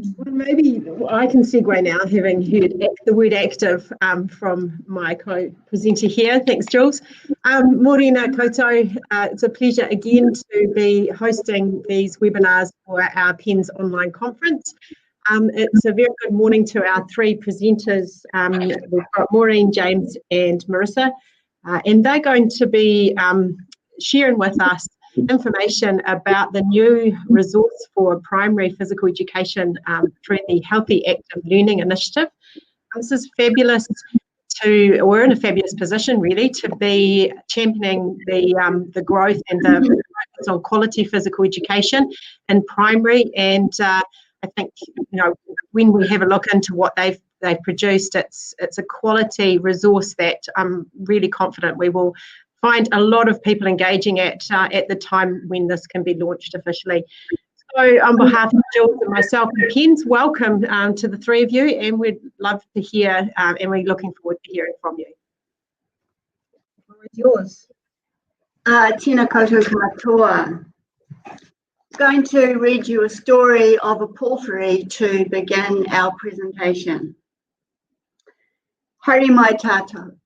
Well, maybe I can segue now, having heard the word active from my co-presenter here. Thanks, Jules. Morena koutou. It's a pleasure again to be hosting these webinars for our PENS online conference. It's a very good morning to our three presenters. We've got Maureen, James and Marissa, and they're going to be sharing with us information about the new resource for primary physical education through the Healthy Active Learning Initiative. This is fabulous we're in a fabulous position really to be championing the growth and the focus on quality physical education in primary, and I think when we have a look into what they've produced, it's a quality resource that I'm really confident we will find a lot of people engaging at the time when this can be launched officially. So on behalf of Jules and myself and PENS, welcome to the three of you, and we'd love to hear and we're looking forward to hearing from you. It's yours. Tēnā koutou katoa. I'm going to read you a story of a porphyry to begin our presentation. Haere mai tātou.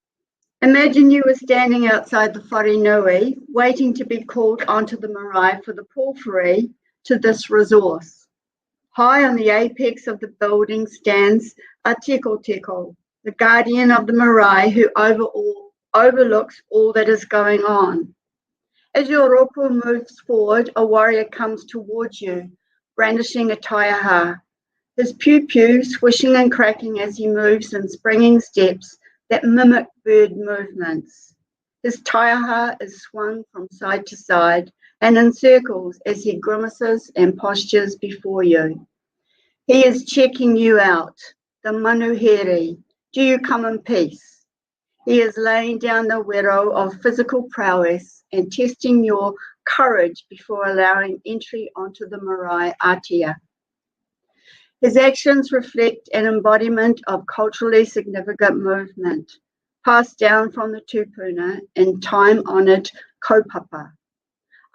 Imagine you were standing outside the wharenui, waiting to be called onto the marae for the porphyry to this resource. High on the apex of the building stands a teko teko, the guardian of the marae who overlooks all that is going on. As your roko moves forward, a warrior comes towards you, brandishing a taiaha, his piu-piu swishing and cracking as he moves in springing steps that mimic bird movements. His taiaha is swung from side to side and in circles as he grimaces and postures before you. He is checking you out, the manuhere. Do you come in peace? He is laying down the wero of physical prowess and testing your courage before allowing entry onto the marae atia. His actions reflect an embodiment of culturally significant movement, passed down from the tupuna in time-honoured kaupapa.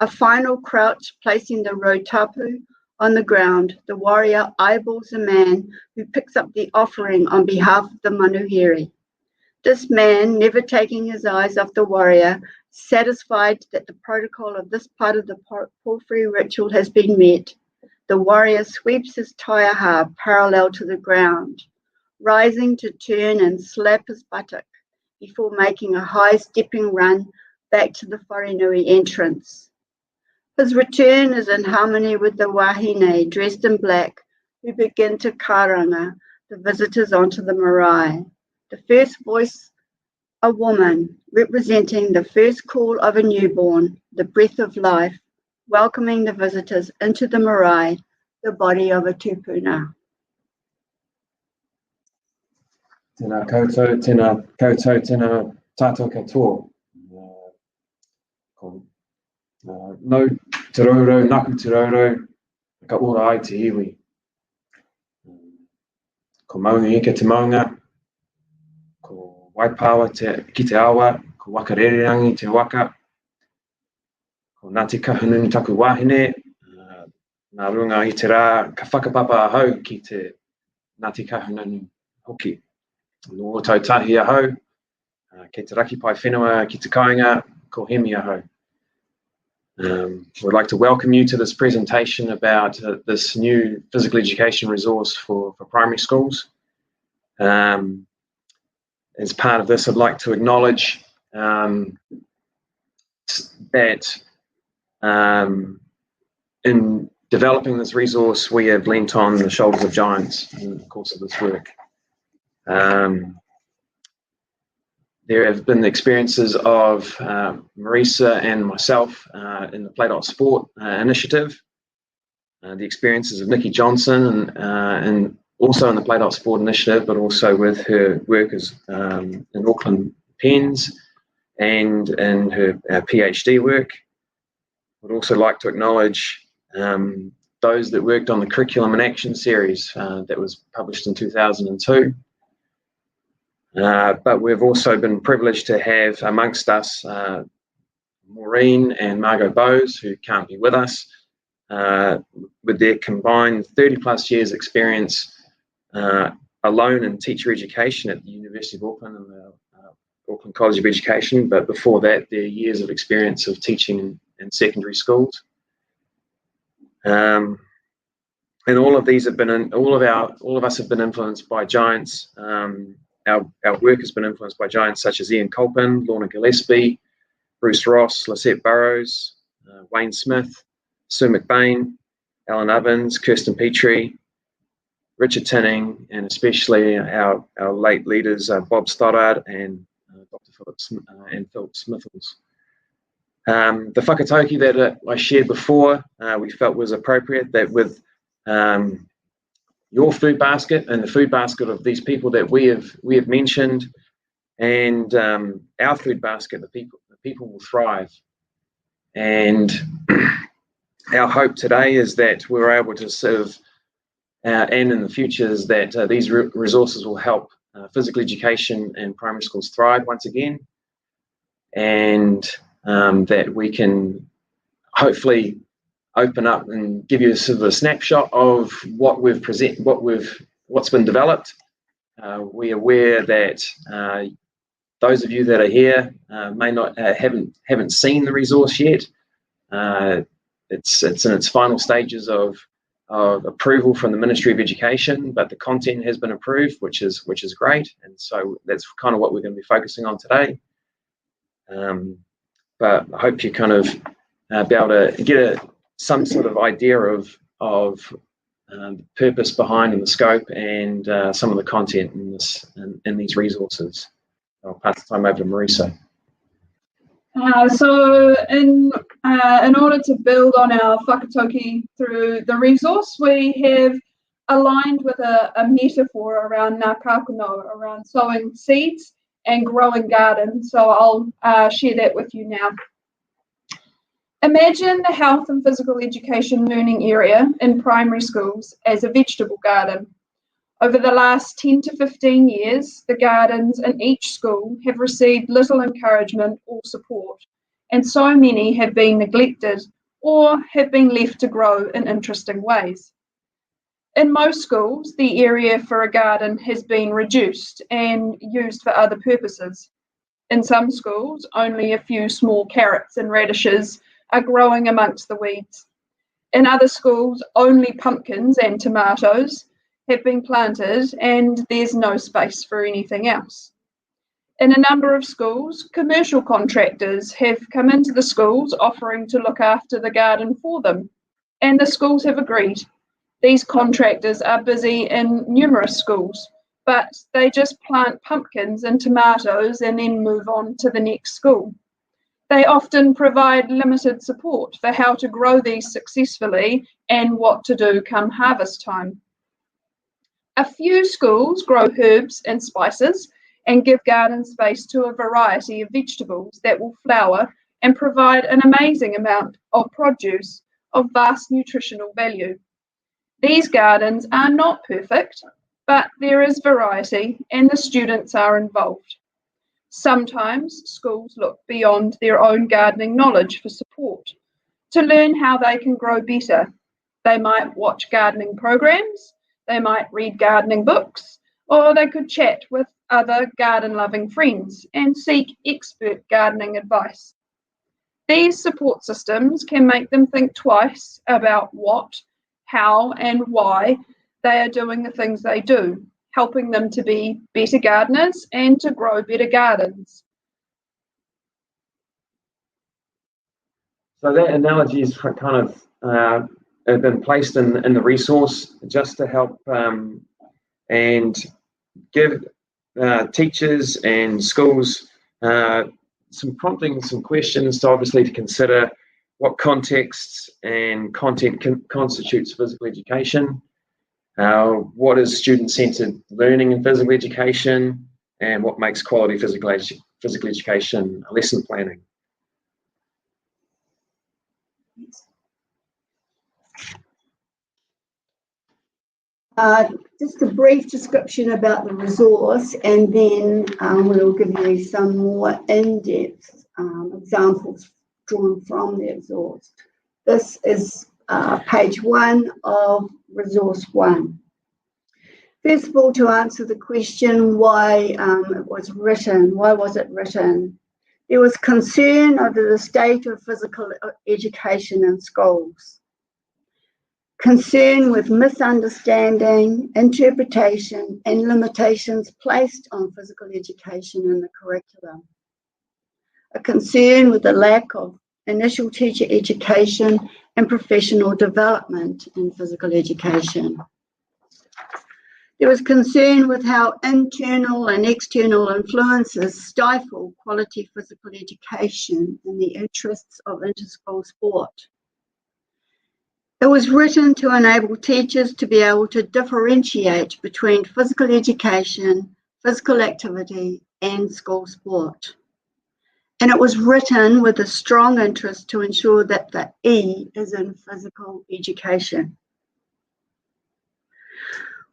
A final crouch placing the rotapu on the ground, the warrior eyeballs a man who picks up the offering on behalf of the manuhere. This man, never taking his eyes off the warrior, satisfied that the protocol of this part of the porphyry ritual has been met, the warrior sweeps his taiaha parallel to the ground, rising to turn and slap his buttock before making a high stepping run back to the wharenui entrance. His return is in harmony with the wahine dressed in black who begin to karanga the visitors onto the marae. The first voice, a woman, representing the first call of a newborn, the breath of life, welcoming the visitors into the marae, the body of a tupuna. Tēnā koutou, tēnā tātou katoa. No te raurau, naku te raurau, ka ora ai te iwi. Ko maunga ike te maunga, ko waipawa ki te awa, ko wakarererangi te waka, ko Ngāti Kahungunu taku wahine, nā runga i te rā, ka whakapapa ahau ki te Ngāti Kahungunu hoki. No tau tahi ahau, kei te raki pai whenua ki te kāinga, ko hemi ahau. We'd like to welcome you to this presentation about this new physical education resource for primary schools. As part of this, I'd like to acknowledge that in developing this resource, we have leant on the shoulders of giants in the course of this work. There have been the experiences of Marissa and myself in the Play Sport initiative, the experiences of Nikki Johnson and also in the Play Sport initiative, but also with her work in Auckland PENS and in her PhD work. I'd also like to acknowledge those that worked on the Curriculum in Action series that was published in 2002. But we've also been privileged to have amongst us Maureen and Margot Bowes, who can't be with us, with their combined 30 plus years experience alone in teacher education at the University of Auckland and the Auckland College of Education, but before that, their years of experience of teaching in secondary schools. And all of these have been all of us have been influenced by giants. Our work has been influenced by giants such as Ian Colpin, Lorna Gillespie, Bruce Ross, Lisette Burrows, Wayne Smith, Sue McBain, Alan Ovens, Kirsten Petrie, Richard Tinning, and especially our late leaders, Bob Stoddard and Dr. Philip Smithles. The whakatauki that I shared before, we felt was appropriate, that with your food basket and the food basket of these people that we have mentioned, and our food basket, the people will thrive. And our hope today is that we're able to serve, and in the future is that these resources will help physical education and primary schools thrive once again, and that we can hopefully open up and give you sort of a snapshot of what what's been developed. We're aware that those of you that are here may not haven't seen the resource yet. It's in its final stages of approval from the Ministry of Education, but the content has been approved, which is great, and so that's kind of what we're going to be focusing on today. But I hope you kind of be able to get some sort of idea of the purpose behind and the scope and some of the content in these resources. I'll pass the time over to Marisa. So in order to build on our whakatauki through the resource, we have aligned with a metaphor around ngā kākano, around sowing seeds and growing gardens. So I'll share that with you now. Imagine the health and physical education learning area in primary schools as a vegetable garden. Over the last 10 to 15 years, the gardens in each school have received little encouragement or support, and so many have been neglected or have been left to grow in interesting ways. In most schools, the area for a garden has been reduced and used for other purposes. In some schools, only a few small carrots and radishes are growing amongst the weeds. In other schools, only pumpkins and tomatoes have been planted and there's no space for anything else. In a number of schools, commercial contractors have come into the schools offering to look after the garden for them, and the schools have agreed. These contractors are busy in numerous schools, but they just plant pumpkins and tomatoes and then move on to the next school. They often provide limited support for how to grow these successfully and what to do come harvest time. A few schools grow herbs and spices and give garden space to a variety of vegetables that will flower and provide an amazing amount of produce of vast nutritional value. These gardens are not perfect, but there is variety and the students are involved. Sometimes schools look beyond their own gardening knowledge for support to learn how they can grow better. They might watch gardening programs, they might read gardening books, or they could chat with other garden-loving friends and seek expert gardening advice. These support systems can make them think twice about what, how, and why they are doing the things they do, helping them to be better gardeners and to grow better gardens. So that analogy is kind of have been placed in the resource just to help and give teachers and schools some prompting, some questions to obviously to consider what contexts and content constitutes physical education, what is student-centered learning in physical education, and what makes quality physical education lesson planning. Just a brief description about the resource, and then we'll give you some more in-depth examples drawn from the resource. This is page 1 of resource 1. First of all, to answer the question why it was written, why was it written? There was concern over the state of physical education in schools. Concern with misunderstanding, interpretation, and limitations placed on physical education in the curriculum. A concern with the lack of initial teacher education and professional development in physical education. There was concern with how internal and external influences stifle quality physical education in the interests of inter-school sport. It was written to enable teachers to be able to differentiate between physical education, physical activity, and school sport. And it was written with a strong interest to ensure that the E is in physical education.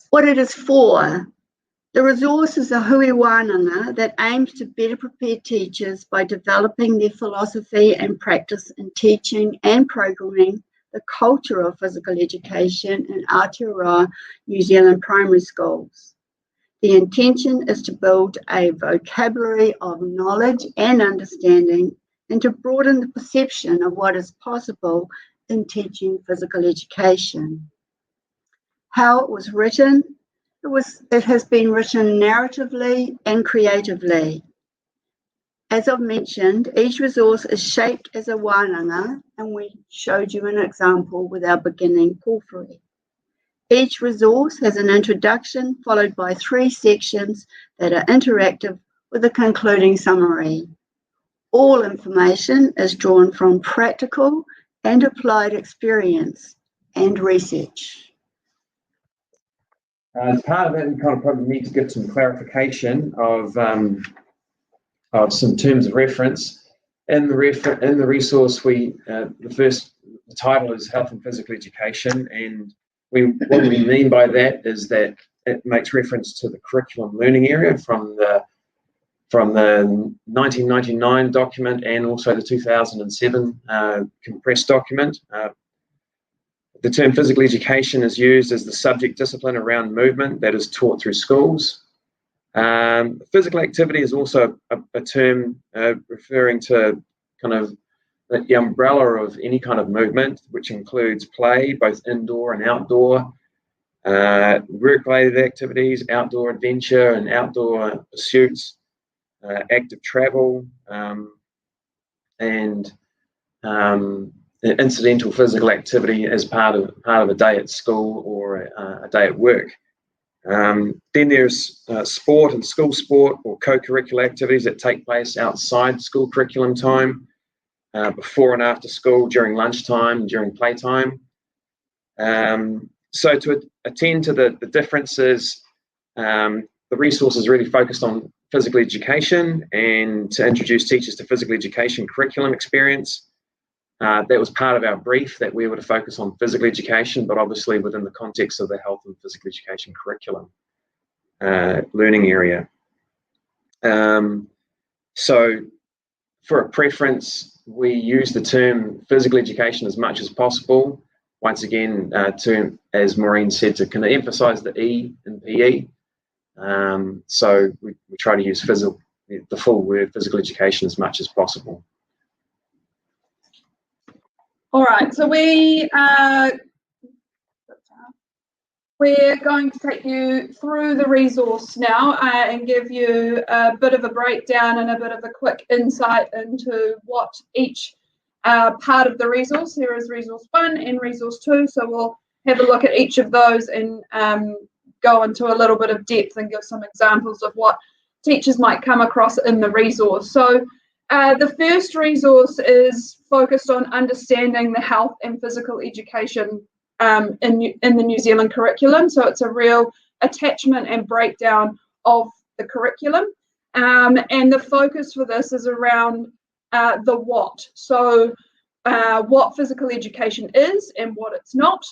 What it is for. The resource is a hui wānanga that aims to better prepare teachers by developing their philosophy and practice in teaching and programming the culture of physical education in Aotearoa, New Zealand primary schools. The intention is to build a vocabulary of knowledge and understanding and to broaden the perception of what is possible in teaching physical education. How it was written? It has been written narratively and creatively. As I've mentioned, each resource is shaped as a wānanga, and we showed you an example with our beginning porphyry. Each resource has an introduction followed by 3 sections that are interactive with a concluding summary. All information is drawn from practical and applied experience and research. As part of that, we kind of probably need to give some clarification of some terms of reference. In the resource, the title is Health and Physical Education, and what we mean by that is that it makes reference to the curriculum learning area from the 1999 document and also the 2007 compressed document. The term physical education is used as the subject discipline around movement that is taught through schools. Physical activity is also a term referring to kind of the umbrella of any kind of movement, which includes play, both indoor and outdoor, work-related activities, outdoor adventure and outdoor pursuits, active travel, and incidental physical activity as part of a day at school or a day at work. Then there's sport and school sport or co-curricular activities that take place outside school curriculum time, before and after school, during lunchtime, during playtime. So to attend to the differences, the resource is really focused on physical education and to introduce teachers to physical education curriculum experience. That was part of our brief, that we were to focus on physical education, but obviously within the context of the health and physical education curriculum learning area. So for a preference, we use the term physical education as much as possible. Once again, as Maureen said, to kind of emphasize the E in PE. So we try to use the full word physical education as much as possible. All right, so we're going to take you through the resource now and give you a bit of a breakdown and a bit of a quick insight into what each part of the resource. There is resource 1 and resource 2, so we'll have a look at each of those and go into a little bit of depth and give some examples of what teachers might come across in the resource. So the first resource is focused on understanding the health and physical education in the New Zealand curriculum. So it's a real attachment and breakdown of the curriculum. And the focus for this is around the what. So what physical education is and what it's not.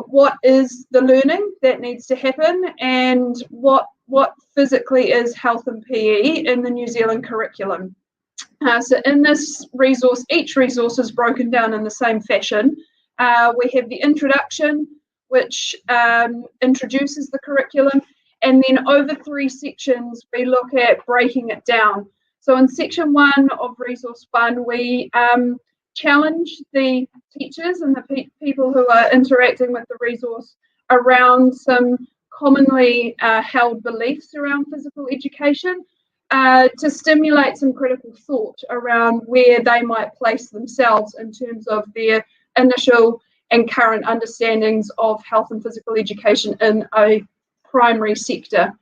What is the learning that needs to happen, and what physically is health and PE in the New Zealand curriculum. So in this resource, each resource is broken down in the same fashion. We have the introduction, which introduces the curriculum, and then over 3 sections, we look at breaking it down. So in section 1 of Resource 1, we challenge the teachers and the people who are interacting with the resource around some commonly held beliefs around physical education to stimulate some critical thought around where they might place themselves in terms of their initial and current understandings of health and physical education in a primary sector.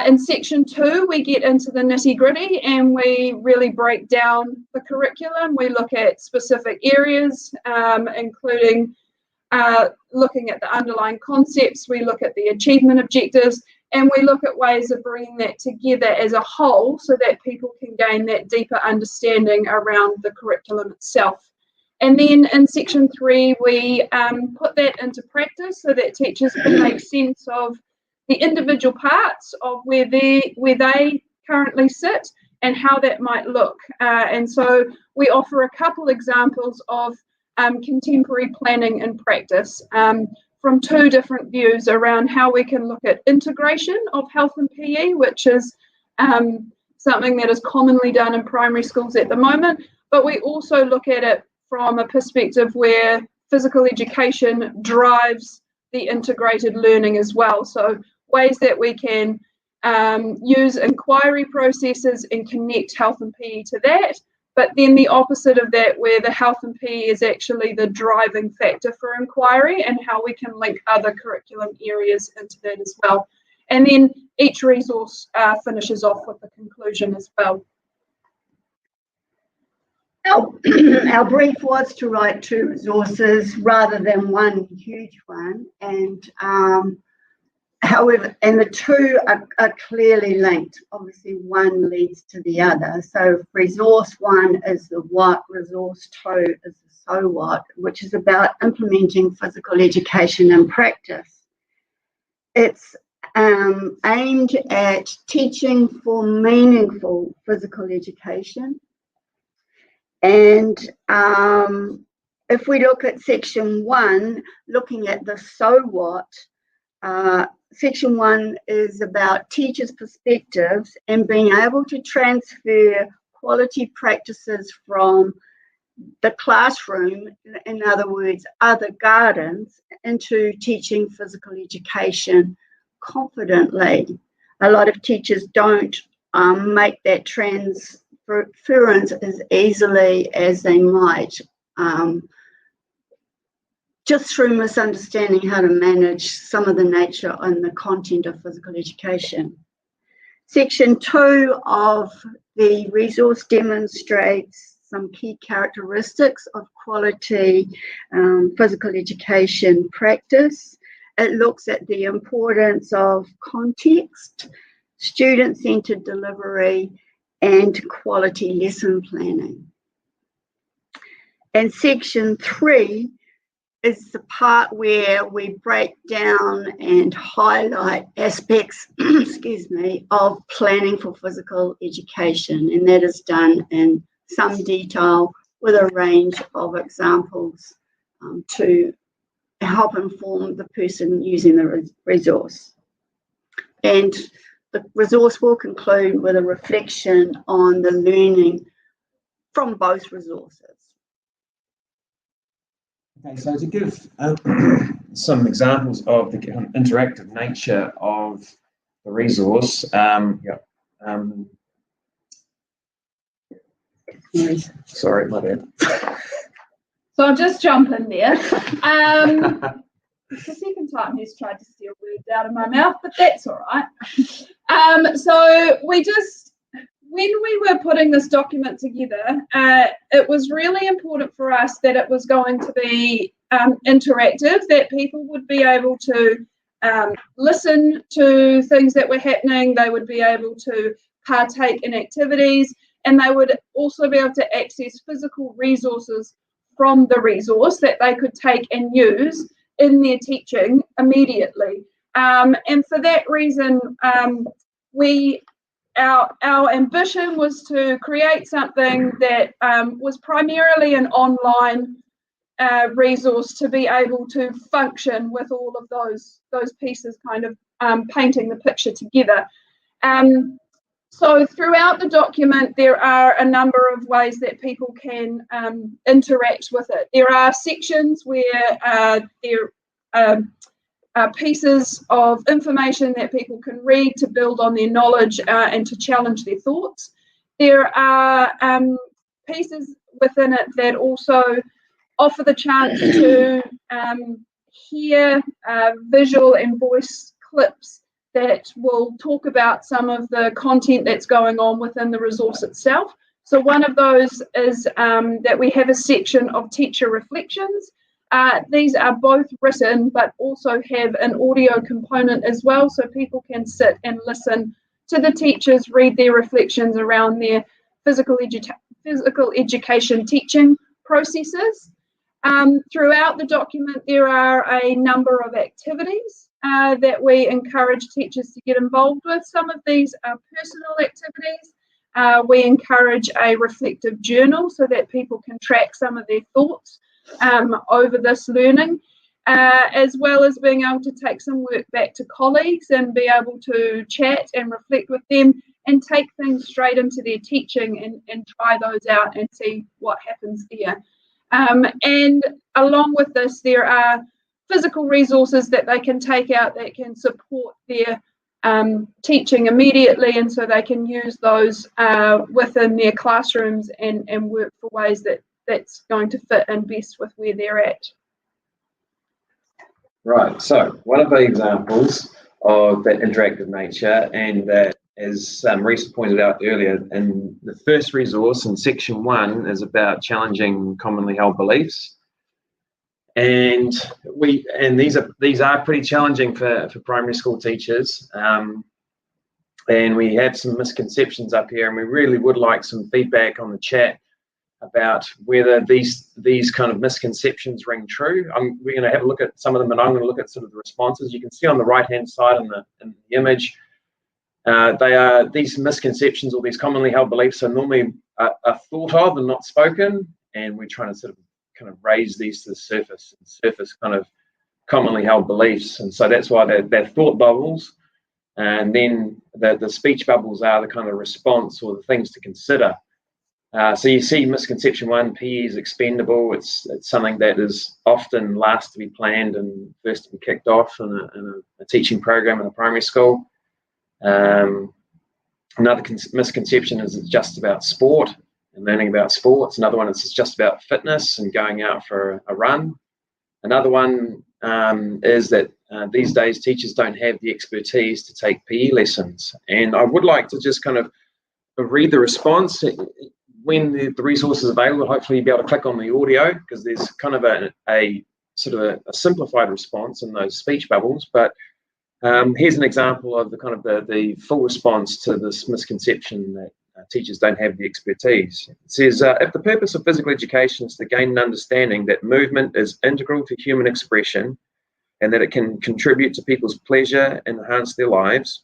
In section 2, we get into the nitty-gritty and we really break down the curriculum. We look at specific areas, including looking at the underlying concepts, we look at the achievement objectives, and we look at ways of bringing that together as a whole so that people can gain that deeper understanding around the curriculum itself. And then in section 3, we put that into practice so that teachers can make sense of the individual parts of where they currently sit and how that might look. And so we offer a couple examples of contemporary planning in practice from 2 different views around how we can look at integration of health and PE, which is something that is commonly done in primary schools at the moment, but we also look at it from a perspective where physical education drives the integrated learning as well. So ways that we can use inquiry processes and connect health and PE to that, but then the opposite of that, where the health and PE is actually the driving factor for inquiry and how we can link other curriculum areas into that as well. And then each resource finishes off with a conclusion as well. Our brief was to write 2 resources rather than one huge one, and however, and the 2 are clearly linked. Obviously, one leads to the other. So resource 1 is the what, resource 2 is the so what, which is about implementing physical education in practice. It's aimed at teaching for meaningful physical education. And if we look at section 1, looking at the so what, section 1 is about teachers' perspectives and being able to transfer quality practices from the classroom, in other words, other gardens, into teaching physical education confidently. A lot of teachers don't make that transference as easily as they might, just through misunderstanding how to manage some of the nature and the content of physical education. Section 2 of the resource demonstrates some key characteristics of quality physical education practice. It looks at the importance of context, student-centered delivery, and quality lesson planning. And section 3 is the part where we break down and highlight aspects, excuse me, of planning for physical education, and that is done in some detail with a range of examples to help inform the person using the resource. And the resource will conclude with a reflection on the learning from both resources. Okay, so to give some examples of the interactive nature of the resource, sorry, my bad. So I'll just jump in there. It's the second time he's tried to steal words out of my mouth, but that's all right. So when we were putting this document together, it was really important for us that it was going to be interactive, that people would be able to listen to things that were happening, they would be able to partake in activities, and they would also be able to access physical resources from the resource that they could take and use in their teaching immediately. And for that reason, our ambition was to create something that was primarily an online resource to be able to function with all of those pieces kind of painting the picture together. So throughout the document, there are a number of ways that people can interact with it. There are sections where there are pieces of information that people can read to build on their knowledge and to challenge their thoughts. There are pieces within it that also offer the chance to hear visual and voice clips that will talk about some of the content that's going on within the resource itself. So one of those is that we have a section of teacher reflections. These are both written but also have an audio component as well, so people can sit and listen to the teachers read their reflections around their physical education teaching processes. Throughout the document, there are a number of activities that we encourage teachers to get involved with. Some of these are personal activities. We encourage a reflective journal so that people can track some of their thoughts over this learning, as well as being able to take some work back to colleagues and be able to chat and reflect with them and take things straight into their teaching and try those out and see what happens there. And along with this, there are physical resources that they can take out that can support their teaching immediately, and so they can use those within their classrooms and work for ways that's going to fit in best with where they're at. Right, so one of the examples of that interactive nature, and that, as Marisa pointed out earlier, in the first resource in section 1 is about challenging commonly held beliefs. And these are pretty challenging for primary school teachers. And we have some misconceptions up here, and we really would like some feedback on the chat about whether these kind of misconceptions ring true. We're going to have a look at some of them, and I'm going to look at sort of the responses. You can see on the right-hand side in the image, these misconceptions or these commonly held beliefs are normally are thought of and not spoken, and we're trying to sort of kind of raise these to the surface kind of commonly held beliefs. And so that's why they're thought bubbles, and then the speech bubbles are the kind of response or the things to consider. So you see misconception 1, PE is expendable. It's something that is often last to be planned and first to be kicked off in a teaching program in a primary school. Another misconception is it's just about sport and learning about sports. Another one is it's just about fitness and going out for a run. Another one is that these days teachers don't have the expertise to take PE lessons. And I would like to just kind of read the response. When the resource is available, hopefully you'll be able to click on the audio, because there's kind of a sort of a simplified response in those speech bubbles. But here's an example of the kind of the full response to this misconception that teachers don't have the expertise. It says, if the purpose of physical education is to gain an understanding that movement is integral to human expression and that it can contribute to people's pleasure and enhance their lives,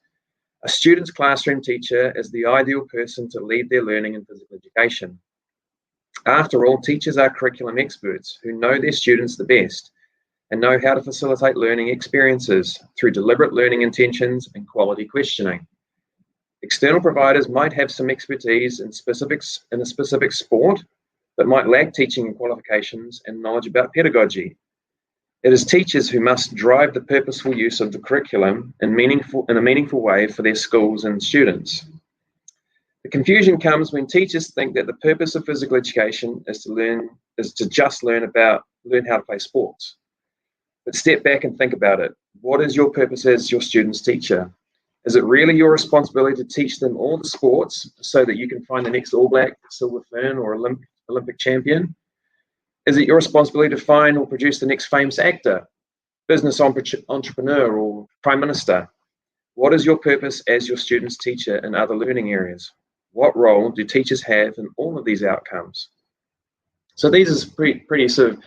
a student's classroom teacher is the ideal person to lead their learning in physical education. After all, teachers are curriculum experts who know their students the best and know how to facilitate learning experiences through deliberate learning intentions and quality questioning. External providers might have some expertise in a specific sport, but might lack teaching qualifications and knowledge about pedagogy. It is teachers who must drive the purposeful use of the curriculum in a meaningful way for their schools and students. The confusion comes when teachers think that the purpose of physical education is to just learn how to play sports. But step back and think about it. What is your purpose as your student's teacher? Is it really your responsibility to teach them all the sports so that you can find the next All Black, Silver Fern, or Olympic champion? Is it your responsibility to find or produce the next famous actor, business entrepreneur, or prime minister? What is your purpose as your student's teacher in other learning areas? What role do teachers have in all of these outcomes? So these are pretty sort of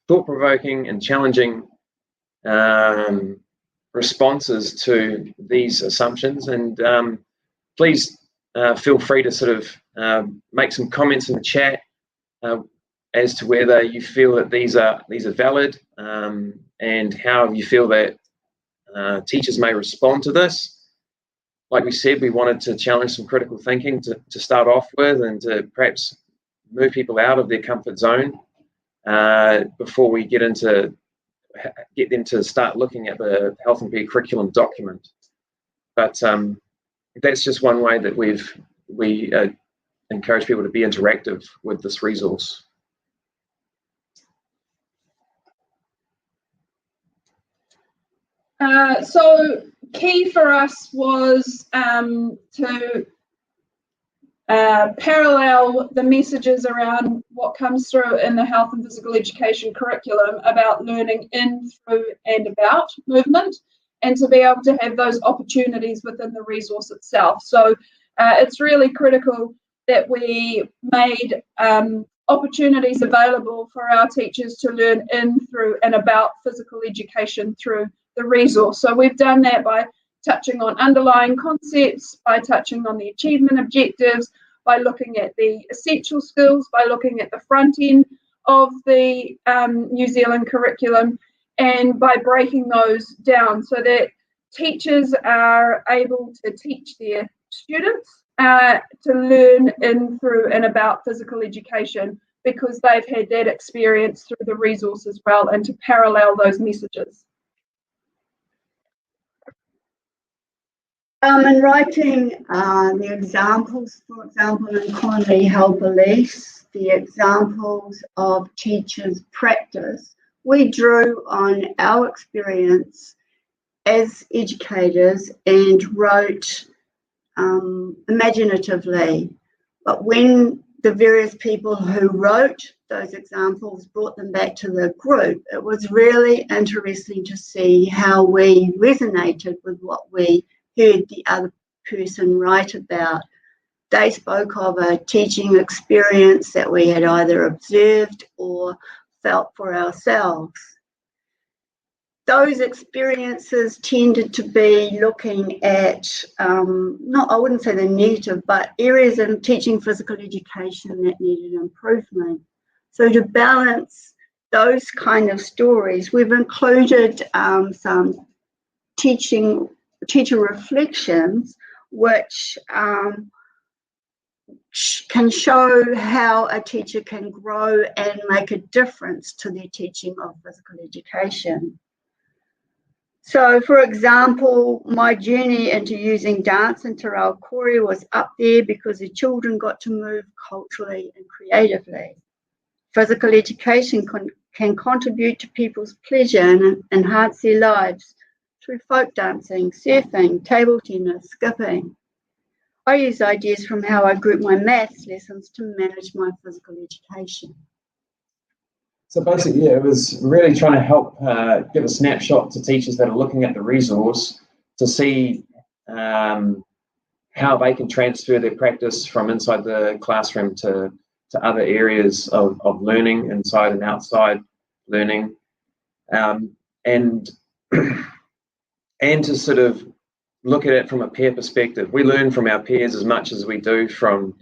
thought-provoking and challenging responses to these assumptions, and please feel free to sort of make some comments in the chat as to whether you feel that these are valid, and how you feel that teachers may respond to this. Like we said, we wanted to challenge some critical thinking to start off with, and to perhaps move people out of their comfort zone before we get them to start looking at the health and peer curriculum document. But that's just one way that we encourage people to be interactive with this resource. So key for us was to parallel the messages around what comes through in the health and physical education curriculum about learning in, through and about movement, and to be able to have those opportunities within the resource itself. So it's really critical that we made opportunities available for our teachers to learn in, through and about physical education through the resource. So we've done that by touching on underlying concepts, by touching on the achievement objectives, by looking at the essential skills, by looking at the front end of the New Zealand curriculum, and by breaking those down so that teachers are able to teach their students to learn in, through and about physical education, because they've had that experience through the resource as well, and to parallel those messages. In writing the examples, for example, in commonly held beliefs, the examples of teachers' practice, we drew on our experience as educators and wrote imaginatively. But when the various people who wrote those examples brought them back to the group, it was really interesting to see how we resonated with what we heard the other person write about. They spoke of a teaching experience that we had either observed or felt for ourselves. Those experiences tended to be looking at, I wouldn't say the negative, but areas in teaching physical education that needed improvement. So to balance those kind of stories, we've included some teacher reflections, which can show how a teacher can grow and make a difference to their teaching of physical education. So, for example, my journey into using dance in Te Reo Kore was up there because the children got to move culturally and creatively. Physical education can contribute to people's pleasure and enhance their lives through folk dancing, surfing, table tennis, skipping. I use ideas from how I group my maths lessons to manage my physical education. So basically, yeah, it was really trying to help give a snapshot to teachers that are looking at the resource to see how they can transfer their practice from inside the classroom to other areas of learning, inside and outside learning, and to sort of look at it from a peer perspective. We learn from our peers as much as we do from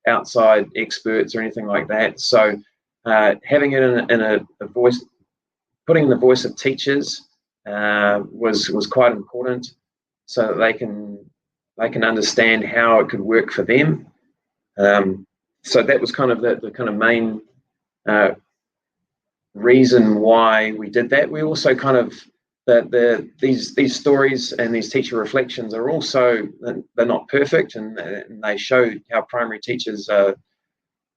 outside experts or anything like that. So having it in a voice, putting in the voice of teachers was quite important, so that they can understand how it could work for them. So that was kind of the kind of main reason why we did that. We also kind of these stories and these teacher reflections are also, they're not perfect, and they show how primary teachers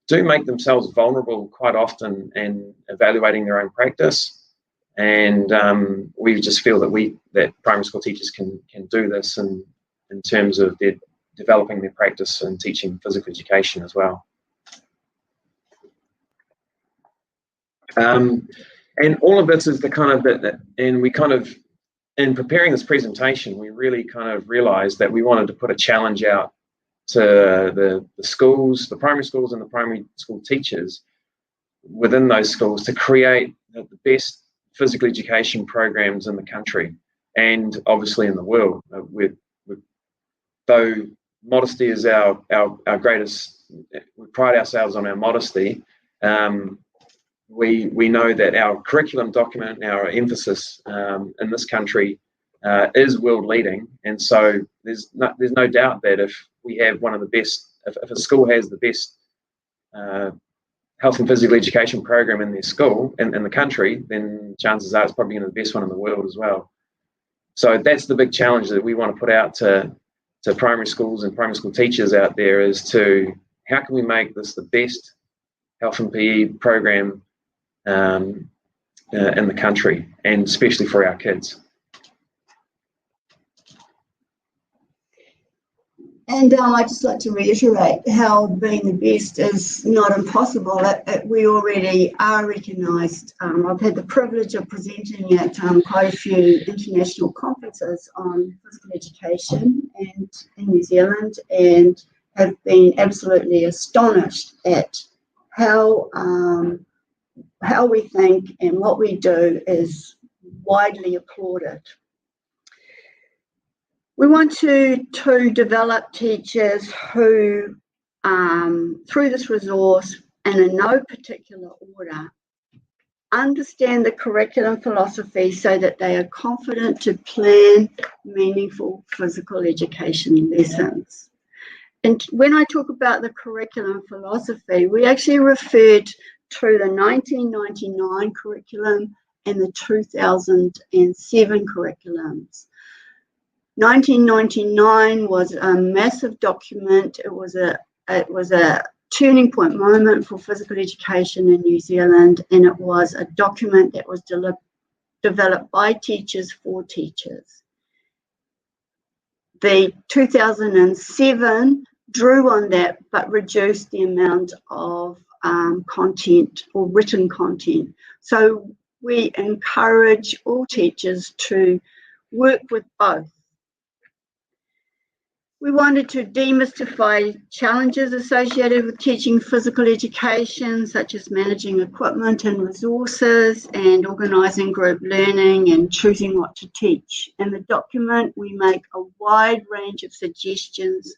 do make themselves vulnerable quite often in evaluating their own practice. And we just feel that primary school teachers can do this in terms of their developing their practice and teaching physical education as well. And all of this is the kind of and we kind of, in preparing this presentation, we really kind of realized that we wanted to put a challenge out to the schools, the primary schools and the primary school teachers within those schools to create the best physical education programs in the country and obviously in the world. Though modesty is our greatest, we pride ourselves on our modesty. we know that our curriculum document, our emphasis in this country is world leading, and so there's no doubt that if we have one of the best, if a school has the best health and physical education program in their school in the country, then chances are it's probably going to be the best one in the world as well. So that's the big challenge that we want to put out to primary schools and primary school teachers out there, is to how can we make this the best health and PE program in the country, and especially for our kids. And I'd just like to reiterate how being the best is not impossible. We already are recognised. I've had the privilege of presenting at quite a few international conferences on physical education and in New Zealand, and have been absolutely astonished at how we think and what we do is widely applauded. We want to develop teachers who, through this resource and in no particular order, understand the curriculum philosophy so that they are confident to plan meaningful physical education lessons. And when I talk about the curriculum philosophy, we actually referred to the 1999 curriculum and the 2007 curriculums. 1999 was a massive document. It was a turning point moment for physical education in New Zealand, and it was a document that was developed by teachers for teachers. The 2007 drew on that, but reduced the amount of content or written content. So we encourage all teachers to work with both. We wanted to demystify challenges associated with teaching physical education, such as managing equipment and resources and organising group learning and choosing what to teach. In the document, we make a wide range of suggestions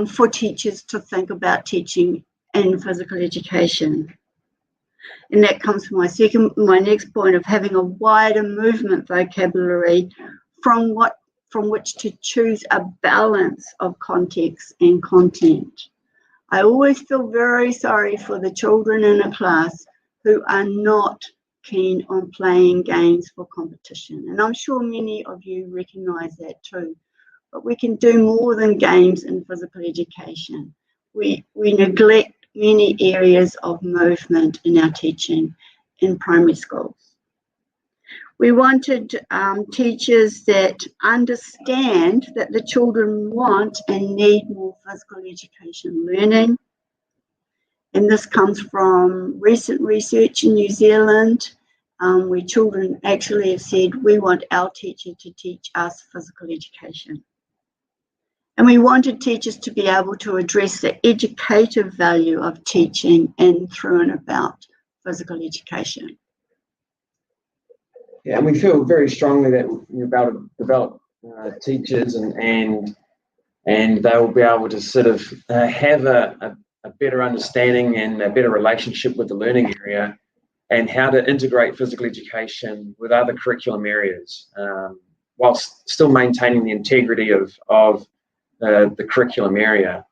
for teachers to think about teaching in physical education. And that comes from my next point of having a wider movement vocabulary from which to choose a balance of context and content. I always feel very sorry for the children in a class who are not keen on playing games for competition. And I'm sure many of you recognise that too. But we can do more than games in physical education. We neglect many areas of movement in our teaching in primary schools. We wanted teachers that understand that the children want and need more physical education learning. And this comes from recent research in New Zealand, where children actually have said, we want our teacher to teach us physical education. And we wanted teachers to be able to address the educative value of teaching in, through and about physical education. Yeah, and we feel very strongly that we're about to develop teachers, and they'll be able to sort of have a better understanding and a better relationship with the learning area, and how to integrate physical education with other curriculum areas, whilst still maintaining the integrity of the curriculum area,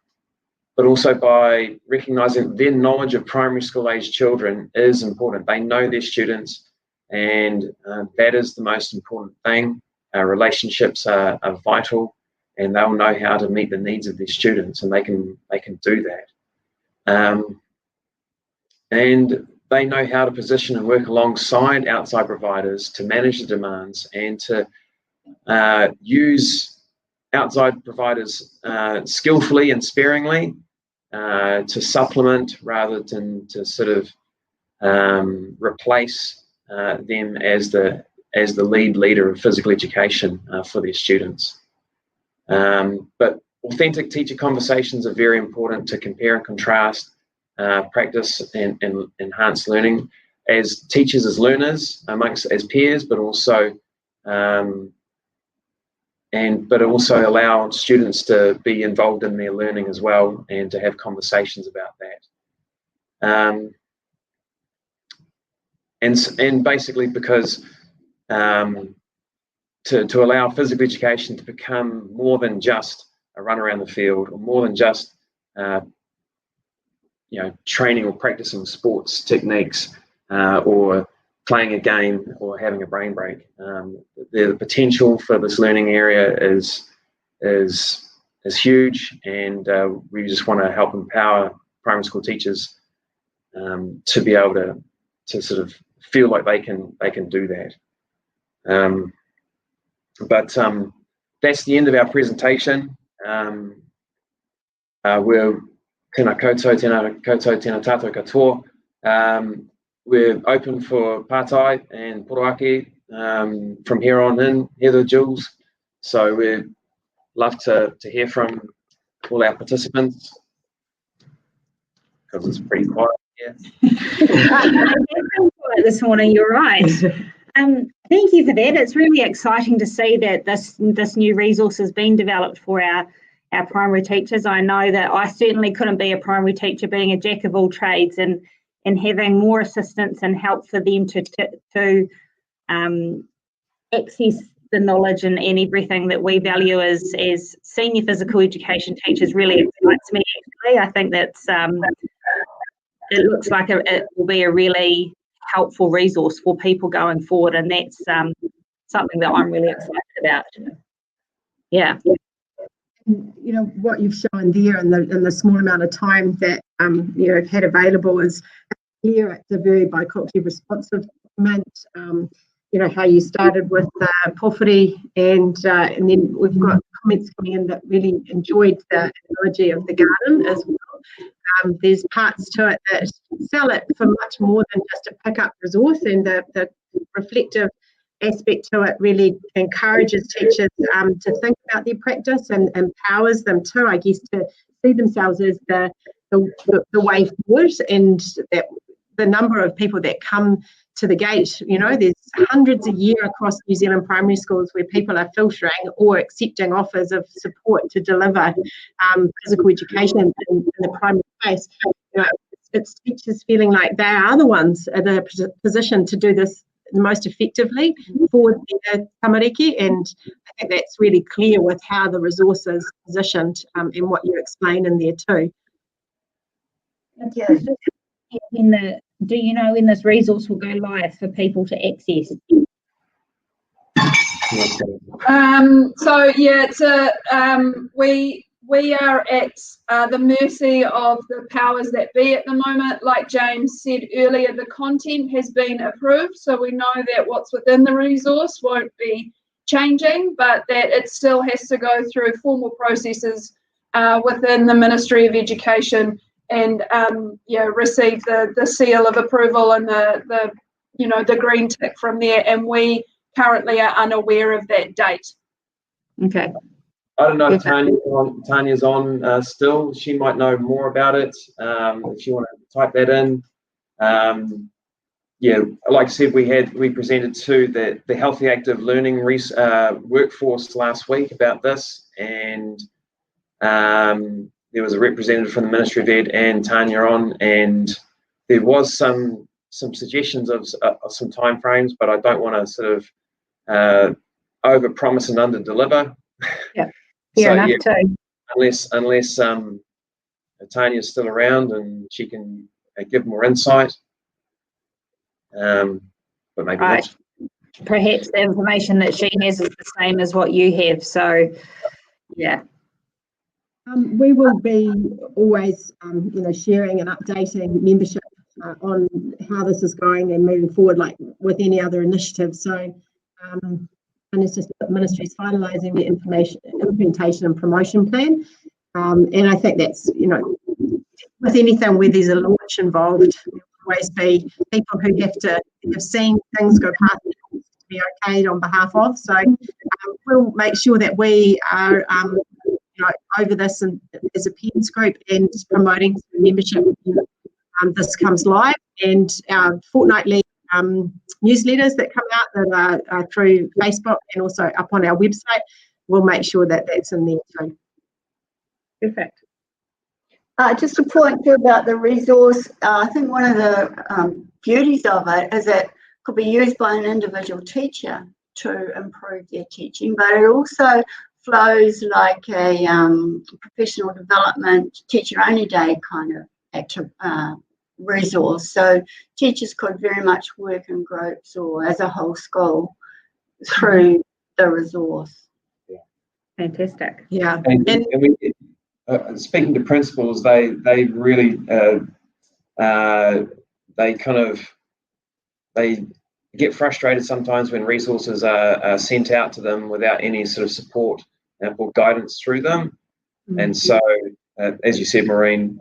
but also by recognising their knowledge of primary school age children is important. They know their students, and that is the most important thing. Relationships are vital, and they'll know how to meet the needs of their students, and they can do that. And they know how to position and work alongside outside providers to manage the demands, and to use outside providers skillfully and sparingly to supplement rather than to sort of replace them as the leader of physical education for their students. But authentic teacher conversations are very important to compare and contrast, practice and enhance learning as teachers, as learners, as peers, but also allow students to be involved in their learning as well, and to have conversations about that. and basically because to allow physical education to become more than just a run around the field, or more than just training or practicing sports techniques, or playing a game or having a brain break. The potential for this learning area is huge, and we just want to help empower primary school teachers to be able to sort of feel like they can do that. But that's the end of our presentation. We're tēnā koutou, tēnā koutou, tēnā tātou katoa. We're open for pātai and poroaki from here on in, Heather, Jules. So we'd love to hear from all our participants, because it's pretty quiet here. This morning, you're right. Thank you for that. It's really exciting to see that this new resource has been developed for our primary teachers. I know that I certainly couldn't be a primary teacher, being a jack of all trades, and having more assistance and help for them to access the knowledge and everything that we value as senior physical education teachers really excites me. Actually, I think that's it looks like it will be a really helpful resource for people going forward, and that's something that I'm really excited about. Yeah. You know, what you've shown there in the small amount of time that you've had available is clear. It's a very biculturally responsive document. You know, how you started with pōwhiri, and then we've got comments coming in that really enjoyed the analogy of the garden as well. There's parts to it that sell it for much more than just a pickup resource, and the reflective aspect to it really encourages teachers to think about their practice and empowers them to, I guess, to see themselves as the way forward. And that the number of people that come to the gate, you know, there's hundreds a year across New Zealand primary schools where people are filtering or accepting offers of support to deliver physical education in the primary space. You know, it's teachers feeling like they are the ones in a position to do this most effectively for their tamariki, and I think that's really clear with how the resource is positioned and what you explain in there too. Do you know when this resource will go live for people to access? So yeah, it's we are at the mercy of the powers that be at the moment. Like James said earlier, the content has been approved, so we know that what's within the resource won't be changing, but that it still has to go through formal processes within the Ministry of Education, and receive the seal of approval and the green tick from there. And we currently are unaware of that date. Okay. I don't know if Tanya's on still. She might know more about it. If you want to type that in. Yeah, like I said, we presented to the Healthy Active Learning workforce last week about this, and there was a representative from the Ministry of Ed and Tanya on, and there was some suggestions of some time frames, but I don't want to sort of over promise and under deliver. Yeah. Fair enough too. Unless Tanya's still around and she can give more insight, but maybe not. Perhaps the information that she has is the same as what you have. So, yeah. We will be always, sharing and updating membership on how this is going and moving forward, like with any other initiative. So. And it's just the ministry's finalising the implementation and promotion plan, and I think that's with anything where there's a launch involved, there'll always be people who have seen things go past to be okayed on behalf of. So we'll make sure that we are over this and as a peers group and promoting membership. This comes live, and our fortnightly newsletters that come out that are through Facebook and also up on our website, we'll make sure that that's in there too. Perfect. Just to point to about the resource, I think one of the beauties of it is it could be used by an individual teacher to improve their teaching, but it also flows like a professional development teacher-only day kind of active resource. So teachers could very much work in groups or as a whole school through the resource. Fantastic. Yeah. And we, speaking to principals, they really they get frustrated sometimes when resources are sent out to them without any sort of support or guidance through them. And so, as you said, Maureen,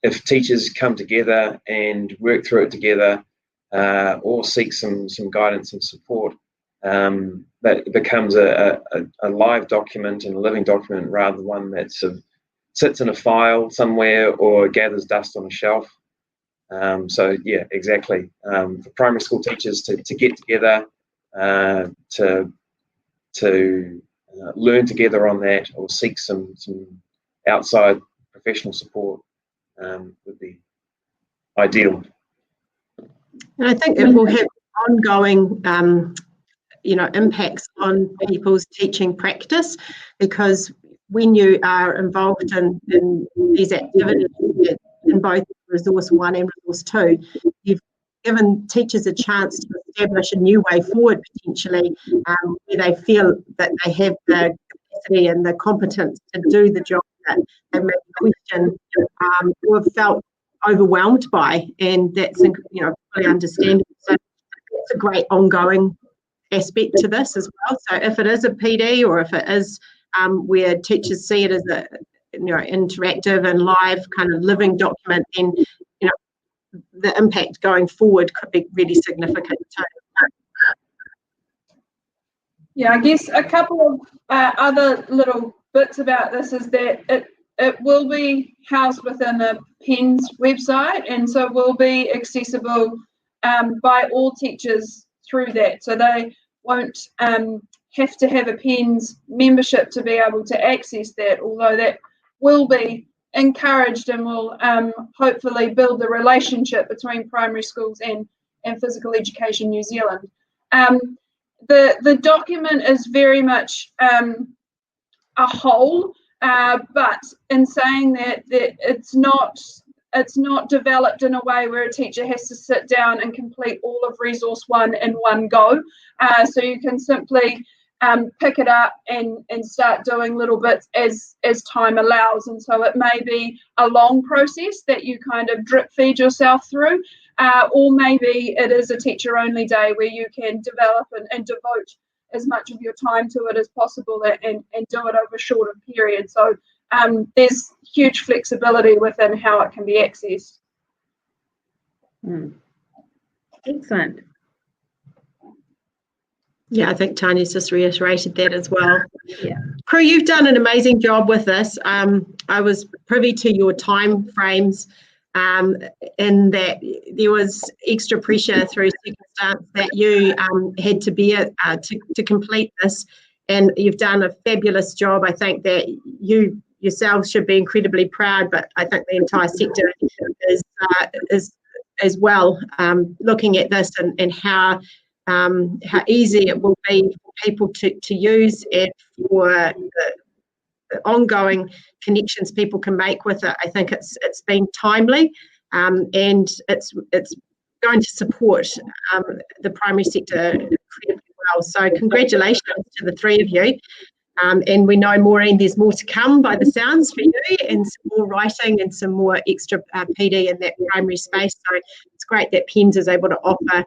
if teachers come together and work through it together, or seek some guidance and support, that it becomes a live document and a living document rather than one that sort of sits in a file somewhere or gathers dust on a shelf. So yeah, exactly. For primary school teachers to get together, to learn together on that, or seek some outside professional support would be ideal. And I think it will have ongoing, impacts on people's teaching practice, because when you are involved in these activities in both Resource 1 and Resource 2, you've given teachers a chance to establish a new way forward potentially, where they feel that they have the capacity and the competence to do the job that they may question or have felt overwhelmed by, and that's fully understandable. So it's a great ongoing aspect to this as well. So if it is a PD, or if it is where teachers see it as a interactive and live kind of living document, then the impact going forward could be really significant too. Yeah, I guess a couple of other little bits about this is that it will be housed within a PENS website, and so will be accessible by all teachers through that. So they won't have to have a PENS membership to be able to access that, although that will be encouraged and will hopefully build the relationship between primary schools and Physical Education New Zealand. The document is very much a whole, but in saying that it's not developed in a way where a teacher has to sit down and complete all of Resource 1 in one go. So you can simply pick it up and start doing little bits as time allows. And so it may be a long process that you kind of drip feed yourself through, or maybe it is a teacher only day where you can develop and devote as much of your time to it as possible and do it over a shorter period. So there's huge flexibility within how it can be accessed. Excellent. Yeah, I think Tanya's just reiterated that as well. Yeah. Crew, you've done an amazing job with this. I was privy to your time frames, in that there was extra pressure through circumstance that you had to bear to complete this, and you've done a fabulous job. I think that you yourselves should be incredibly proud, but I think the entire sector is as well, looking at this and how easy it will be for people to use, and for the ongoing connections people can make with it. I think it's been timely, and it's going to support the primary sector incredibly well. So congratulations to the three of you. And we know, Maureen, there's more to come by the sounds for you, and some more writing and some more extra PD in that primary space. So it's great that PENS is able to offer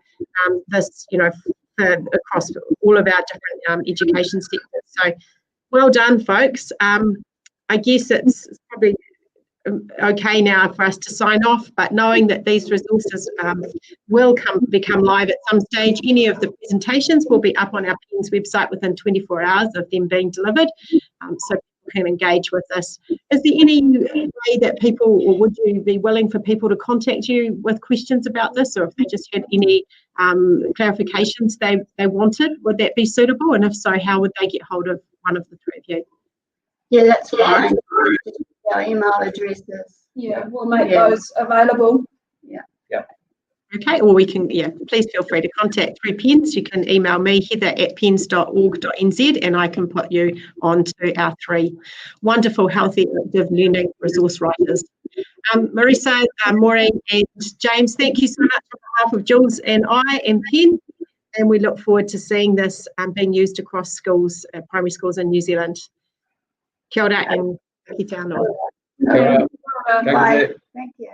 this, across all of our different education sectors. So well done, folks. I guess it's probably okay now for us to sign off, but knowing that these resources will become live at some stage, any of the presentations will be up on our PENS website within 24 hours of them being delivered, so people can engage with us. Is there any way that people, or would you be willing for people to contact you with questions about this, or if they just had any clarifications they wanted, would that be suitable? And if so, how would they get hold of one of the three of you? Yeah, that's fine. our email addresses. Yeah, we'll make Yeah. those available. Okay, or we can, please feel free to contact through PENS. You can email me, heather@pens.org.nz, and I can put you on to our 3 wonderful, healthy, active learning resource writers. Marisa, Maureen and James, thank you so much on behalf of Jules and I and PEN, and we look forward to seeing this being used across schools, primary schools in New Zealand. Kia ora and ki te anō. Kia ora. Bye. Thank you.